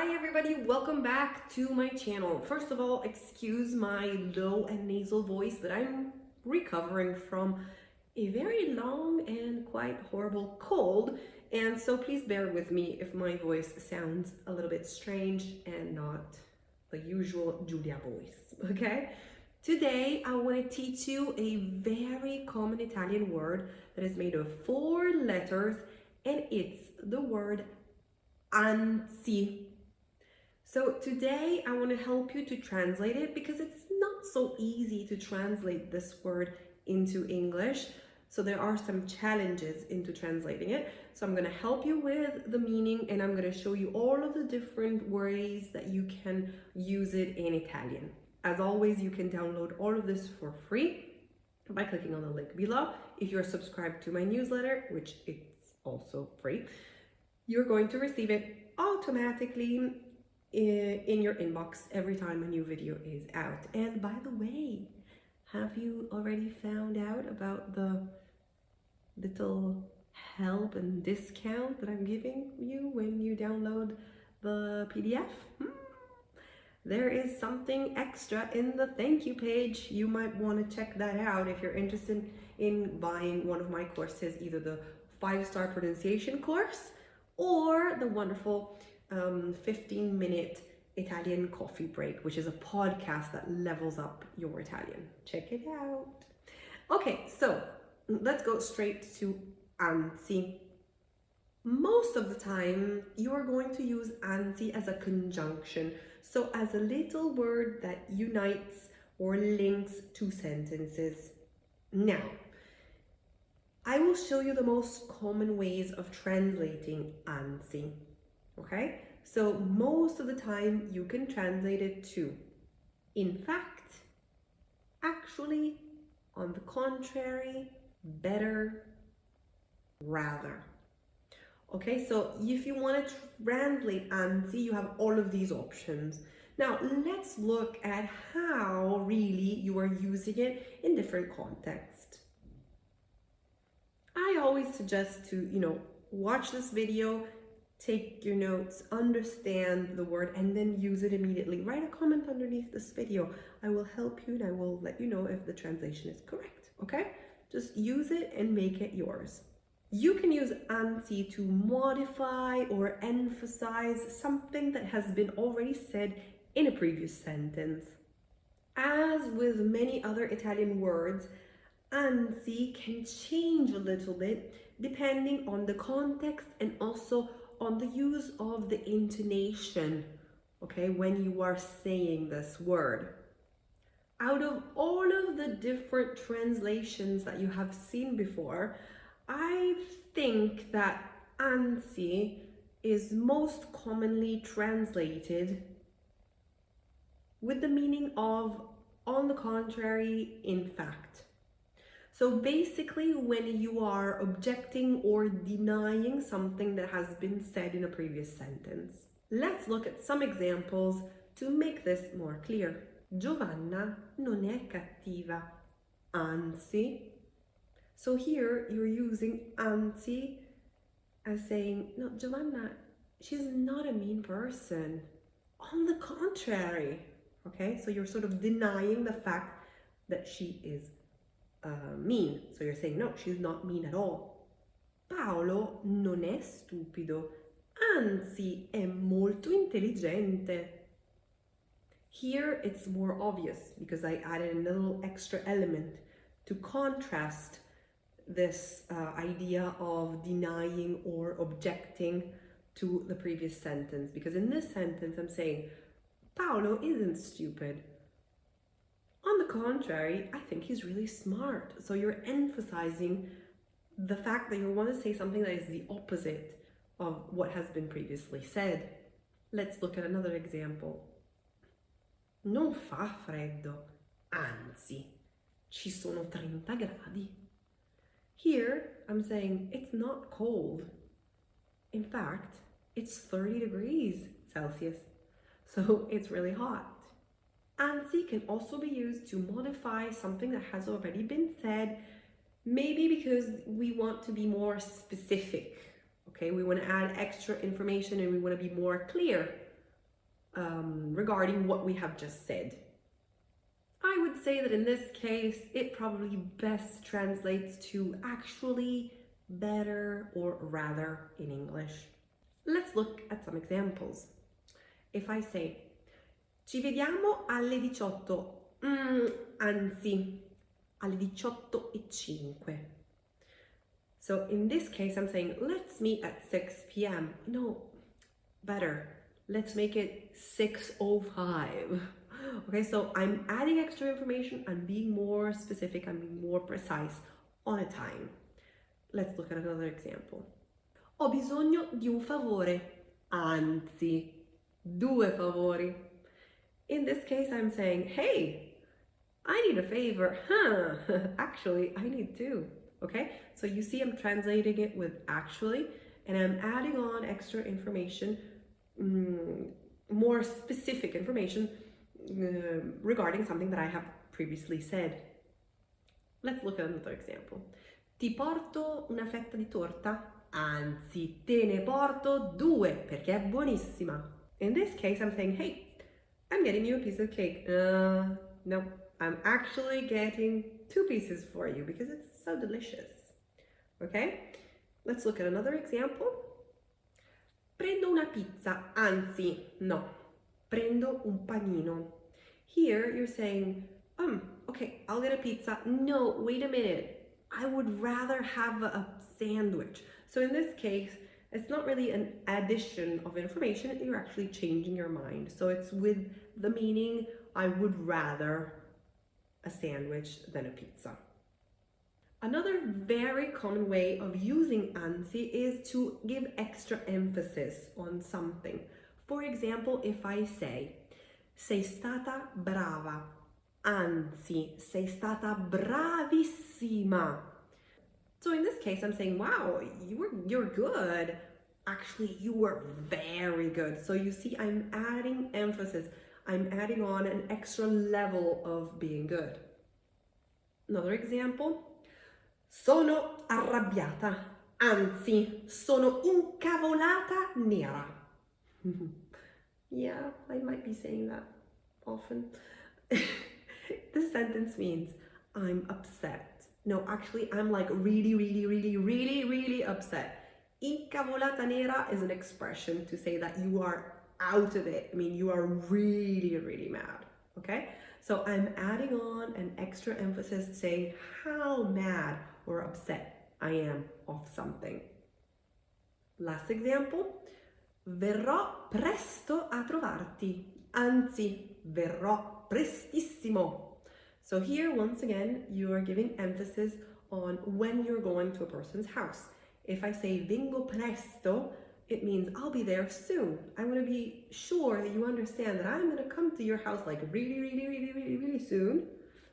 Hi everybody, welcome back to my channel. First of all, excuse my low and nasal voice, but I'm recovering from a very long and quite horrible cold, and so please bear with me if my voice sounds a little bit strange and not the usual Giulia voice, okay? Today I want to teach you a very common Italian word that is made of 4 letters, and it's the word Anzi. So today I want to help you to translate it because it's not so easy to translate this word into English. So there are some challenges into translating it. So I'm going to help you with the meaning, and I'm going to show you all of the different ways that you can use it in Italian. As always, you can download all of this for free by clicking on the link below. If you're subscribed to my newsletter, which it's also free, you're going to receive it automatically in your inbox every time a new video is out. And by the way, have you already found out about the little help and discount that I'm giving you when you download the PDF? There is something extra in the thank you page. You might want to check that out if you're interested in buying one of my courses, either the 5-star pronunciation course or the wonderful 15-minute Italian coffee break, which is a podcast that levels up your Italian. Check it out. Okay, so let's go straight to Anzi. Most of the time, you are going to use Anzi as a conjunction. So as a little word that unites or links 2 sentences. Now, I will show you the most common ways of translating Anzi. Okay, so most of the time you can translate it to in fact, actually, on the contrary, better, rather. Okay, so if you want to translate Anzi, you have all of these options. Now let's look at how really you are using it in different contexts. I always suggest to, watch this video, take your notes, understand the word, and then use it immediately. Write a comment underneath this video. I will help you and I will let you know if the translation is correct, okay? Just use it and make it yours. You can use Anzi to modify or emphasize something that has been already said in a previous sentence. As with many other Italian words, Anzi can change a little bit depending on the context and also on the use of the intonation, okay, when you are saying this word. Out of all of the different translations that you have seen before, I think that Anzi is most commonly translated with the meaning of on the contrary, in fact. So basically, when you are objecting or denying something that has been said in a previous sentence. Let's look at some examples to make this more clear. Giovanna non è cattiva, anzi. So here you're using anzi as saying, no, Giovanna, she's not a mean person. On the contrary, okay? So you're sort of denying the fact that she is mean. So you're saying, no, she's not mean at all. Paolo non è stupido, anzi è molto intelligente. Here it's more obvious because I added a little extra element to contrast this idea of denying or objecting to the previous sentence. Because in this sentence I'm saying, Paolo isn't stupid. On the contrary, I think he's really smart. So you're emphasizing the fact that you want to say something that is the opposite of what has been previously said. Let's look at another example. Non fa freddo, anzi, ci sono 30 gradi. Here, I'm saying it's not cold. In fact, it's 30 degrees Celsius. So it's really hot. Anzi can also be used to modify something that has already been said, maybe because we want to be more specific, okay? We want to add extra information and we want to be more clear regarding what we have just said. I would say that in this case, it probably best translates to actually, better, or rather in English. Let's look at some examples. If I say, ci vediamo alle 18, anzi, alle 18:05. So in this case, I'm saying, let's meet at 6 p.m. No, better. Let's make it 6:05. Okay, so I'm adding extra information, I'm being more specific, I'm being more precise on a time. Let's look at another example. Ho bisogno di un favore, anzi, 2 favori. In this case, I'm saying, hey, I need a favor, actually, I need 2, okay? So you see I'm translating it with actually, and I'm adding on extra information, more specific information regarding something that I have previously said. Let's look at another example. Ti porto una fetta di torta, anzi, te ne porto 2 perché è buonissima. In this case, I'm saying, hey, I'm getting you a piece of cake. No, I'm actually getting 2 pieces for you because it's so delicious. Okay, let's look at another example. Prendo una pizza, anzi, no, prendo un panino. Here you're saying, okay, I'll get a pizza. No, wait a minute. I would rather have a sandwich. So in this case, it's not really an addition of information, you're actually changing your mind. So it's with the meaning, I would rather a sandwich than a pizza. Another very common way of using anzi is to give extra emphasis on something. For example, if I say, sei stata brava, anzi, sei stata bravissima. So in this case, I'm saying, wow, you're good. Actually, you were very good. So you see, I'm adding emphasis. I'm adding on an extra level of being good. Another example. Sono arrabbiata, anzi, sono incavolata nera. Yeah, I might be saying that often. This sentence means I'm upset. No, actually, I'm like really upset. Incavolata nera is an expression to say that you are out of it. I mean, you are really mad, okay? So I'm adding on an extra emphasis saying how mad or upset I am of something. Last example. Verrò presto a trovarti, anzi, verrò prestissimo. So here, once again, you are giving emphasis on when you're going to a person's house. If I say vengo presto, it means I'll be there soon. I want to be sure that you understand that I'm going to come to your house like really soon.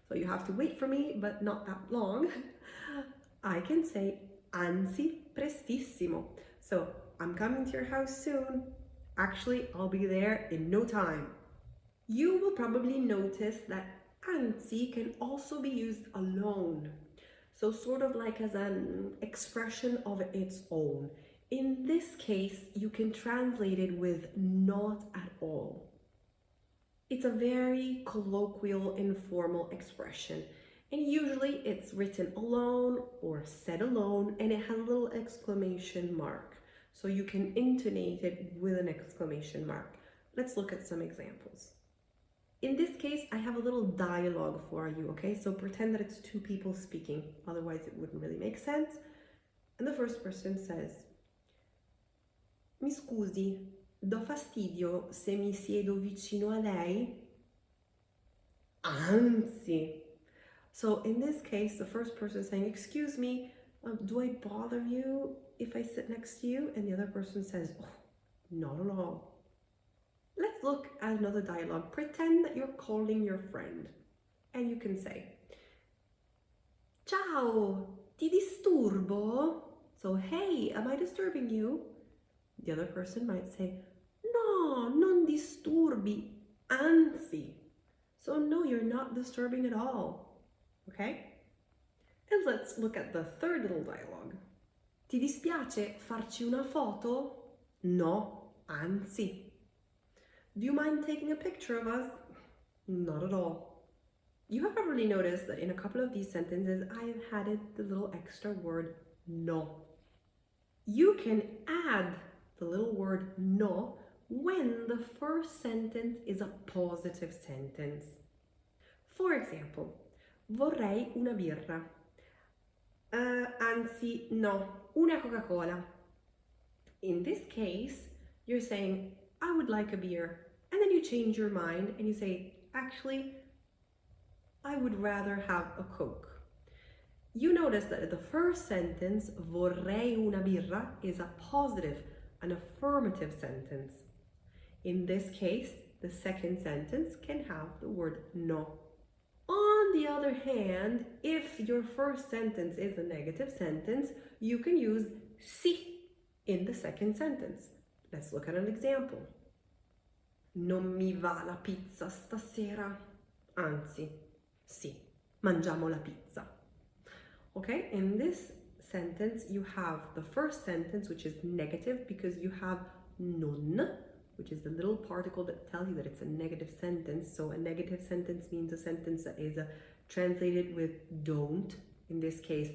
So you have to wait for me, but not that long. I can say anzi prestissimo. So I'm coming to your house soon. Actually, I'll be there in no time. You will probably notice that anzi can also be used alone. So sort of like as an expression of its own. In this case, you can translate it with not at all. It's a very colloquial, informal expression. And usually it's written alone or said alone, and it has a little exclamation mark. So you can intonate it with an exclamation mark. Let's look at some examples. In this case, I have a little dialogue for you, okay? So pretend that it's 2 people speaking, otherwise it wouldn't really make sense. And the first person says, mi scusi, do fastidio se mi siedo vicino a lei? Anzi. So in this case, the first person is saying, excuse me, do I bother you if I sit next to you? And the other person says, oh, not at all. Let's look at another dialogue. Pretend that you're calling your friend. And you can say, ciao, ti disturbo? So, hey, am I disturbing you? The other person might say, no, non disturbi, anzi. So no, you're not disturbing at all, okay? And let's look at the third little dialogue. Ti dispiace farci una foto? No, anzi. Do you mind taking a picture of us? Not at all. You have probably noticed that in a couple of these sentences, I've added the little extra word no. You can add the little word no when the first sentence is a positive sentence. For example, vorrei una birra. Anzi, no, una Coca-Cola. In this case, you're saying, I would like a beer. And then you change your mind and you say, actually, I would rather have a Coke. You notice that the first sentence, vorrei una birra, is a positive, an affirmative sentence. In this case, the second sentence can have the word no. On the other hand, if your first sentence is a negative sentence, you can use sì in the second sentence. Let's look at an example. Non mi va la pizza stasera. Anzi, sì, mangiamo la pizza. Okay, in this sentence, you have the first sentence, which is negative because you have non, which is the little particle that tells you that it's a negative sentence. So a negative sentence means a sentence that is translated with don't. In this case,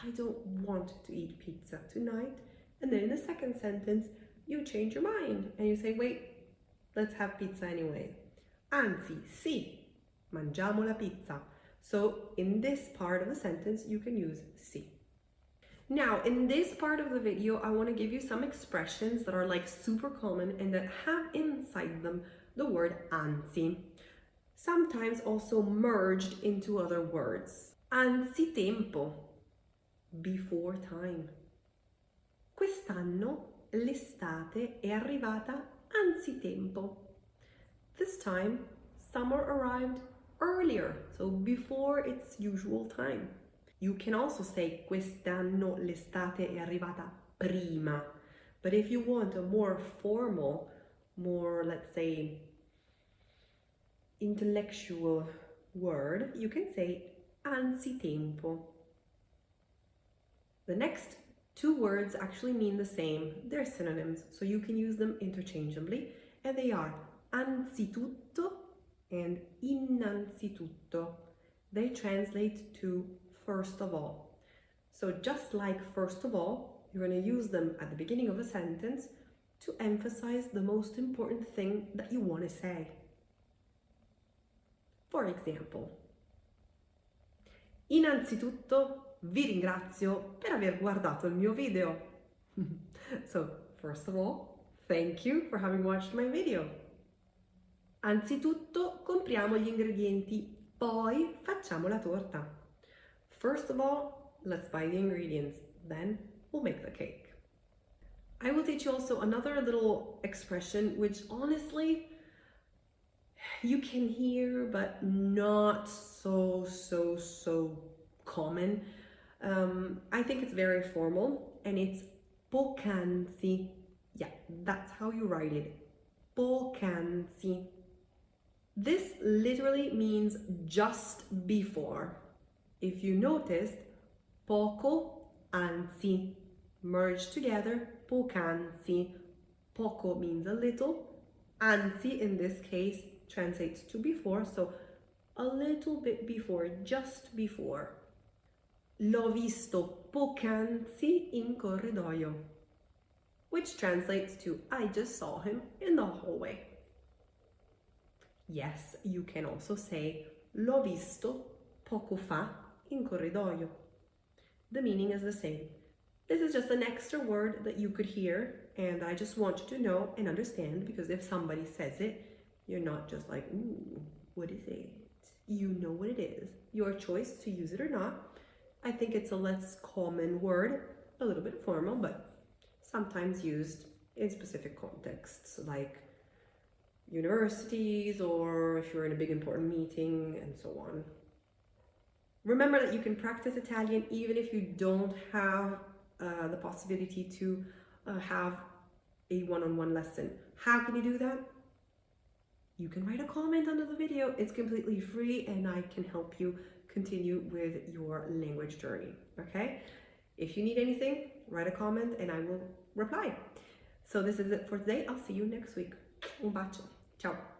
I don't want to eat pizza tonight. And then in the second sentence, you change your mind and you say, wait, let's have pizza anyway. Anzi, sì, mangiamo la pizza. So in this part of the sentence, you can use sì. Now, in this part of the video, I want to give you some expressions that are like super common and that have inside them the word anzi. Sometimes also merged into other words. Anzitempo, before time. Quest'anno l'estate è arrivata anzitempo. This time, summer arrived earlier, so before its usual time. You can also say quest'anno l'estate è arrivata prima. But if you want a more formal, more, let's say, intellectual word, you can say anzitempo. The next two words actually mean the same. They're synonyms, so you can use them interchangeably, and they are anzitutto and innanzitutto. They translate to first of all. So just like first of all, you're going to use them at the beginning of a sentence to emphasize the most important thing that you want to say. For example, innanzitutto vi ringrazio per aver guardato il mio video. So, first of all, thank you for having watched my video. Anzitutto compriamo gli ingredienti, poi facciamo la torta. First of all, let's buy the ingredients, then we'll make the cake. I will teach you also another little expression which honestly you can hear but not so common. I think it's very formal and it's poc'anzi. Yeah, that's how you write it. Poc'anzi. This literally means just before. If you noticed, poco, anzi, merged together, poc'anzi. Poco means a little, anzi in this case translates to before, so a little bit before, just before. L'ho visto poc'anzi in corridoio, which translates to I just saw him in the hallway. Yes, you can also say l'ho visto poco fa in corridoio. The meaning is the same. This is just an extra word that you could hear, and I just want you to know and understand, because if somebody says it, you're not just like, ooh, what is it? You know what it is. Your choice to use it or not. I think it's a less common word, a little bit formal, but sometimes used in specific contexts, like universities, or if you're in a big important meeting, and so on. Remember that you can practice Italian even if you don't have the possibility to have a one-on-one lesson. How can you do that? You can write a comment under the video. It's completely free and I can help you continue with your language journey, okay? If you need anything, write a comment and I will reply. So this is it for today. I'll see you next week. Un bacio. Ciao!